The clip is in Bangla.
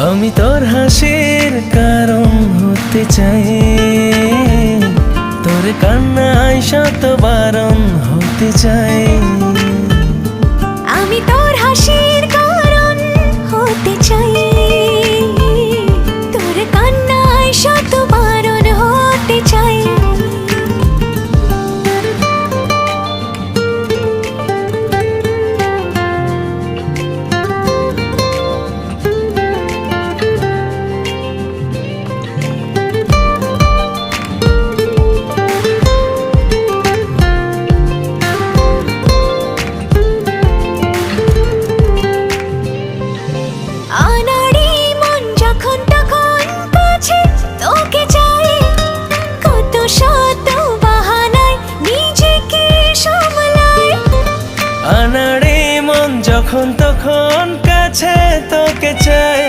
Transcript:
আমি তোর হাসির কারণ হতে চাই, তোর কান্নায় শত বারণ হতে চাই। আমি তোর হাসির কারণ হতে চাই, তোর কান্নায় শত বারণ হতে চাই। আনাড়ি মন যখন তখন কাছে তোকে চাই, কত শত বাহানায় নিজেকে সামলাই। আনাড়ি মন যখন তখন কাছে তোকে চাই।